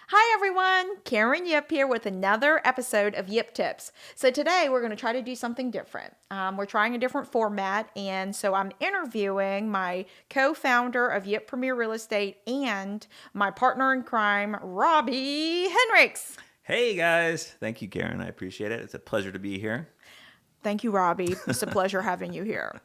Hi everyone, Karen Yip here with another episode of Yip Tips. So today we're going to try to do something different. We're trying a different format, and so I'm interviewing my co-founder of Yip Premier Real Estate and my partner in crime, Robbie Henricks. Hey guys, thank you, Karen. I appreciate it. It's a pleasure to be here. Thank you, Robbie. It's a pleasure having you here.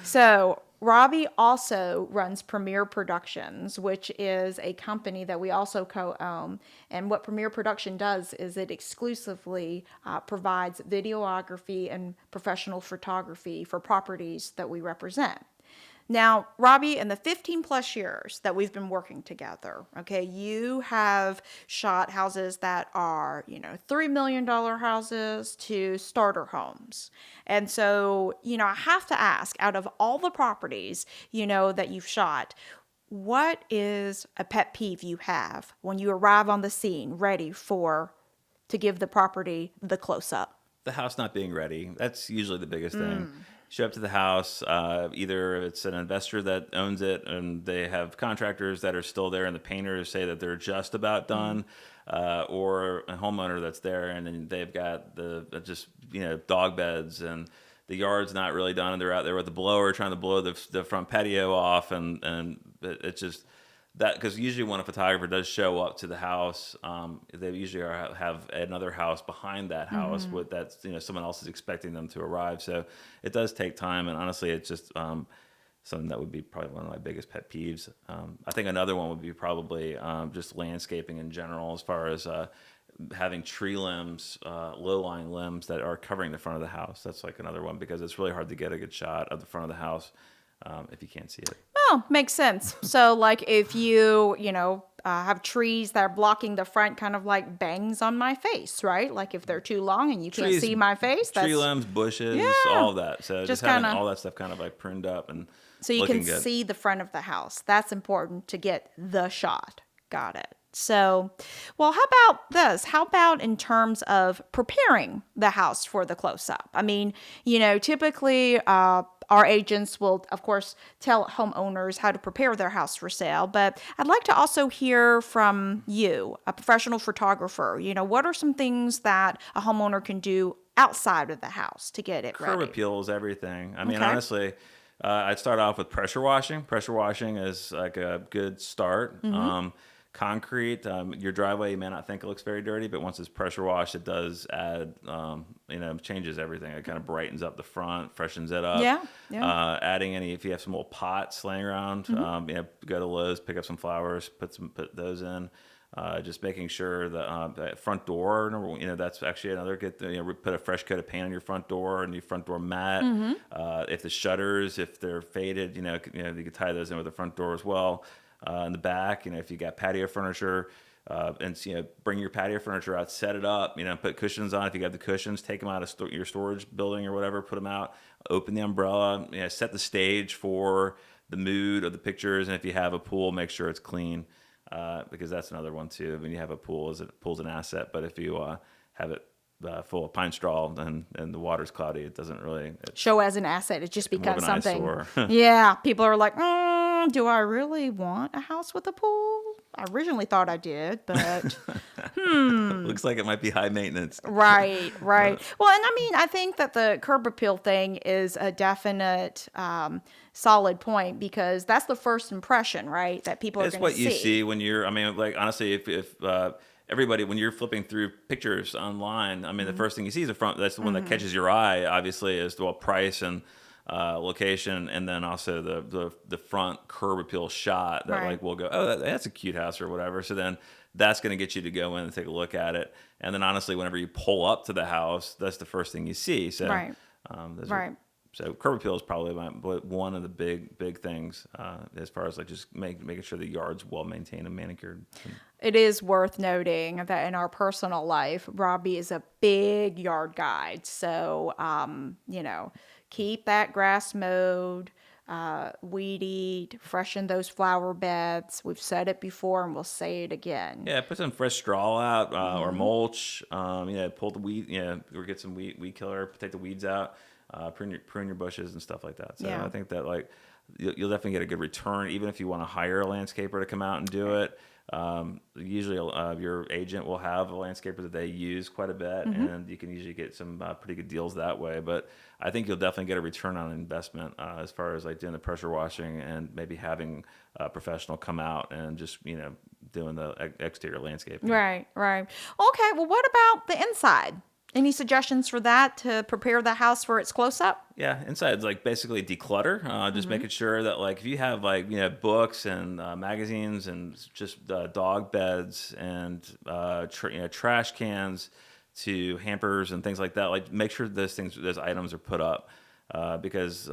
So, Robbie also runs Premier Productions, which is a company that we also co own. And what Premier Production does is it exclusively provides videography and professional photography for properties that we represent. Now, Robbie, in the 15 plus years that we've been working together, okay, you have shot houses that are, $3 million houses to starter homes. And so, I have to ask, out of all the properties, that you've shot, what is a pet peeve you have when you arrive on the scene ready to give the property the close up? The house not being ready, that's usually the biggest thing. Show up to the house, either it's an investor that owns it and they have contractors that are still there and the painters say that they're just about done, or a homeowner that's there and then they've got dog beds and the yard's not really done and they're out there with the blower trying to blow the front patio off and it's just that, because usually when a photographer does show up to the house, they usually have another house behind that house with that, someone else is expecting them to arrive. So it does take time, and honestly, it's just something that would be probably one of my biggest pet peeves. I think another one would be probably just landscaping in general, as far as having tree limbs, low-lying limbs that are covering the front of the house. That's like another one, because it's really hard to get a good shot of the front of the house if you can't see it. Oh, makes sense. So, like, if you, have trees that are blocking the front, kind of like bangs on my face, right? Like, if they're too long and you can't Trees, see my face, tree limbs, bushes, yeah, all of that. So just having all that stuff kind of like pruned up and so you looking can good. see the front of the house. That's important to get the shot. Got it. So, well, how about this? How about in terms of preparing the house for the close up? I mean, typically our agents will, of course, tell homeowners how to prepare their house for sale, but I'd like to also hear from you, a professional photographer. What are some things that a homeowner can do outside of the house to get it Curb ready? appeal is everything. I mean, Okay. honestly, I'd start off with pressure washing. Pressure washing is like a good start. Concrete, your driveway, you may not think it looks very dirty, but once it's pressure washed, it does add, changes everything. It kind of brightens up the front, freshens it up. Yeah. Yeah. Adding if you have some old pots laying around, go to Lowe's, pick up some flowers, put those in. Just making sure that front door, that's actually another good thing. Put a fresh coat of paint on your front door and your front door mat. If the shutters, if they're faded, you can tie those in with the front door as well. In the back, if you got patio furniture, and bring your patio furniture out, set it up, put cushions on. If you got the cushions, take them out of your storage building or whatever, put them out, open the umbrella, set the stage for the mood of the pictures. And if you have a pool, make sure it's clean, because that's another one too. When you have a pool, pool's an asset, but if you have it full of pine straw and the water's cloudy, it doesn't really Show as an asset. It just becomes more of an something. eyesore. Yeah, people are like, do I really want a house with a pool? I originally thought I did, but Looks like it might be high maintenance. right. Well, and I mean, I think that the curb appeal thing is a definite solid point, because that's the first impression, right? That people are It's going to what see. you see when you're. I mean, like honestly, if everybody, when you're flipping through pictures online, I mean, the first thing you see is the front. That's the one that catches your eye. Obviously, is price and location, and then also the front curb appeal shot that Right. like we'll go, oh, that's a cute house or whatever. So then that's going to get you to go in and take a look at it. And then honestly, whenever you pull up to the house, that's the first thing you see. So Right. those Right. so curb appeal is probably one of the big things, as far as like just making sure the yard's well maintained and manicured. It is worth noting that in our personal life, Robbie is a big yard guy. So, keep that grass mowed, weed eat, freshen those flower beds. We've said it before and we'll say it again. Yeah, put some fresh straw out, or mulch. Pull the weed. Or get some weed killer. Take the weeds out. Prune your bushes and stuff like that. So Yeah. I think that like you'll definitely get a good return, even if you want to hire a landscaper to come out and do it. Usually, your agent will have a landscaper that they use quite a bit, and you can usually get some pretty good deals that way. But I think you'll definitely get a return on investment as far as like doing the pressure washing and maybe having a professional come out and just doing the exterior landscaping. Right, right. Okay, well, what about the inside? Any suggestions for that to prepare the house for its close up? Yeah, inside's like basically declutter. Just making sure that like if you have like books and magazines and just dog beds and trash cans to hampers and things like that, like make sure those items are put up. Because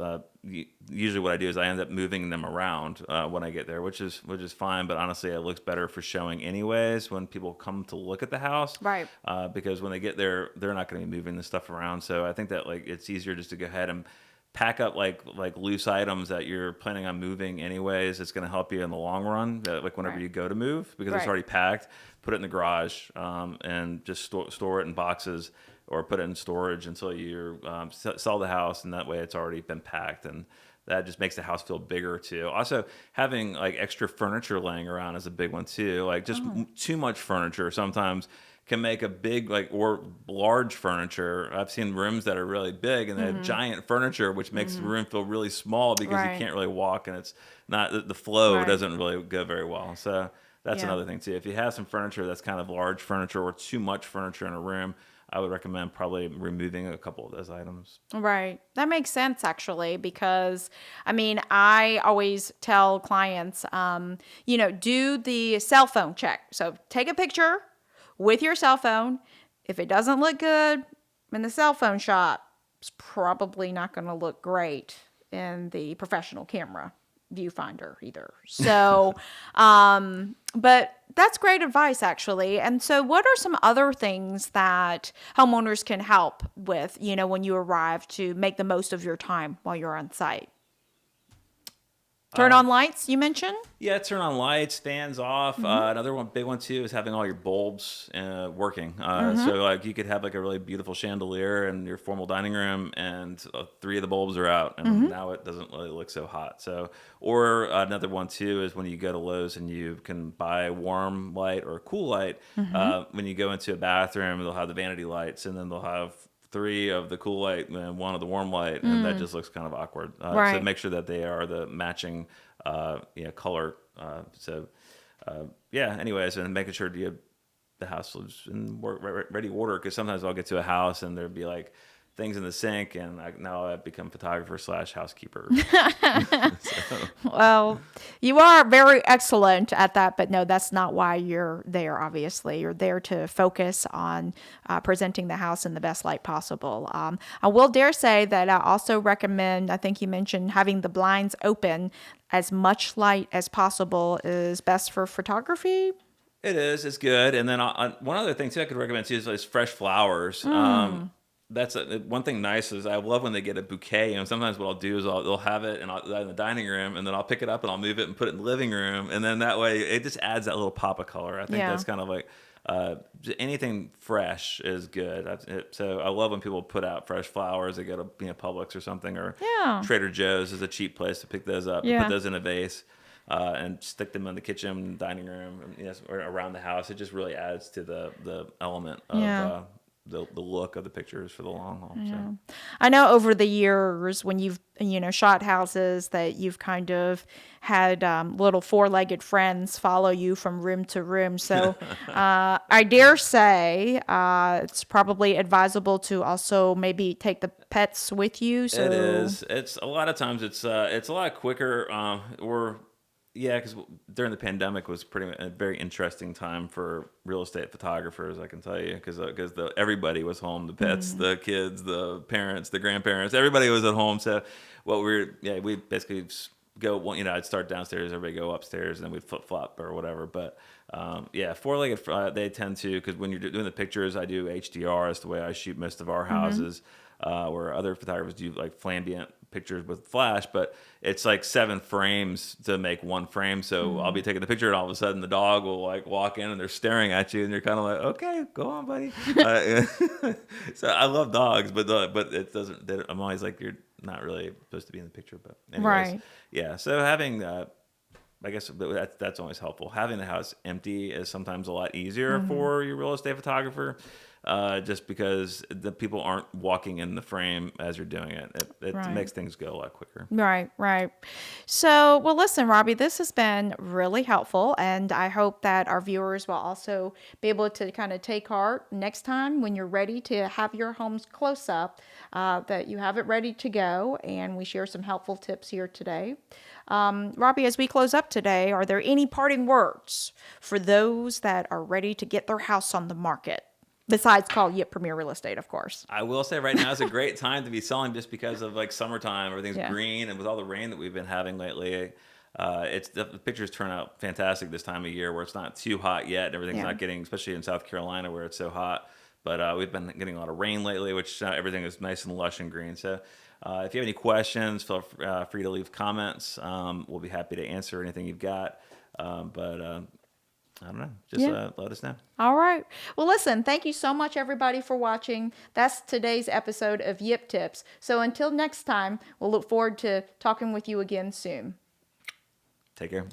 usually what I do is I end up moving them around when I get there, which is fine. But honestly, it looks better for showing anyways when people come to look at the house. Right. Because when they get there, they're not going to be moving the stuff around. So I think that like it's easier just to go ahead and pack up like loose items that you're planning on moving anyways. It's going to help you in the long run, like whenever Right. you go to move, because it's Right. already packed. Put it in the garage and just store it in boxes or put it in storage until you sell the house, and that way it's already been packed, and that just makes the house feel bigger too. Also, having like extra furniture laying around is a big one too. Like just too much furniture sometimes can make a big or large furniture. I've seen rooms that are really big and they have giant furniture, which makes the room feel really small because you Right. can't really walk and it's not the flow Right. doesn't really go very well. So that's Yeah. another thing too. If you have some furniture that's kind of large furniture or too much furniture in a room, I would recommend probably removing a couple of those items. Right. That makes sense actually, because I mean, I always tell clients, do the cell phone check. So take a picture with your cell phone. If it doesn't look good in the cell phone shot, it's probably not going to look great in the professional camera viewfinder either. So, but that's great advice actually. And so what are some other things that homeowners can help with, when you arrive to make the most of your time while you're on site? Turn on lights, you mentioned? Yeah, turn on lights, fans off. Another big one too, is having all your bulbs working. So like you could have like a really beautiful chandelier in your formal dining room, and 3 of the bulbs are out, and now it doesn't really look so hot. So, or another one too is when you go to Lowe's and you can buy warm light or cool light. When you go into a bathroom, they'll have the vanity lights, and then they'll have 3 of the cool light and 1 of the warm light, and that just looks kind of awkward. So Right. make sure that they are the matching color. Anyways, and making sure the house is in ready order, because sometimes I'll get to a house and there'd be like things in the sink, and now I've become photographer / housekeeper. Well, you are very excellent at that, but no, that's not why you're there, obviously. You're there to focus on presenting the house in the best light possible. I will dare say that I also recommend, I think you mentioned having the blinds open. As much light as possible is best for photography. It is. It's good. And then one other thing too I could recommend too is fresh flowers. That's one thing nice is I love when they get a bouquet. Sometimes what I'll do is they'll have it in the dining room, and then I'll pick it up and I'll move it and put it in the living room, and then that way it just adds that little pop of color. I think Yeah. that's kind of like anything fresh is good. So I love when people put out fresh flowers. They go to Publix or something, or Yeah. Trader Joe's is a cheap place to pick those up. Yeah. Put those in a vase. And stick them in the kitchen, dining room, or around the house. It just really adds to the element of Yeah. the look of the pictures for the long haul. So. I know over the years when you've, shot houses that you've kind of had little 4-legged friends follow you from room to room. So I dare say it's probably advisable to also maybe take the pets with you. So It is. It's a lot of times it's a lot quicker. Because during the pandemic was a very interesting time for real estate photographers, I can tell you, because everybody was home, the pets, the kids, the parents, the grandparents, everybody was at home. So we basically just go, I'd start downstairs, everybody go upstairs, and then we'd flip flop or whatever. But 4-legged, they tend to, because when you're doing the pictures, I do HDR. That's the way I shoot most of our houses. Where other photographers do like flambient pictures with flash, but it's like 7 frames to make 1 frame. So I'll be taking the picture, and all of a sudden the dog will like walk in and they're staring at you, and you're kind of like, okay, go on, buddy. So I love dogs, but it doesn't. I'm always like, you're not really supposed to be in the picture, but anyways, Right. yeah. So having I guess that's always helpful. Having the house empty is sometimes a lot easier for your real estate photographer, just because the people aren't walking in the frame as you're doing it. It Right. makes things go a lot quicker. Right, right. So, well, listen, Robbie, this has been really helpful, and I hope that our viewers will also be able to kind of take heart next time when you're ready to have your homes close up, that you have it ready to go, and we share some helpful tips here today. Robbie, as we close up today, are there any parting words for those that are ready to get their house on the market? Besides call Yip Premier Real Estate, of course. I will say right now is a great time to be selling just because of like summertime, everything's Yeah. green, and with all the rain that we've been having lately, it's the pictures turn out fantastic this time of year where it's not too hot yet. Everything's Yeah. not getting, especially in South Carolina where it's so hot. But we've been getting a lot of rain lately, which everything is nice and lush and green. So if you have any questions, feel free to leave comments. We'll be happy to answer anything you've got. But I don't know. Just Yeah. let us know. All right. Well, listen, thank you so much, everybody, for watching. That's today's episode of Yip Tips. So until next time, we'll look forward to talking with you again soon. Take care.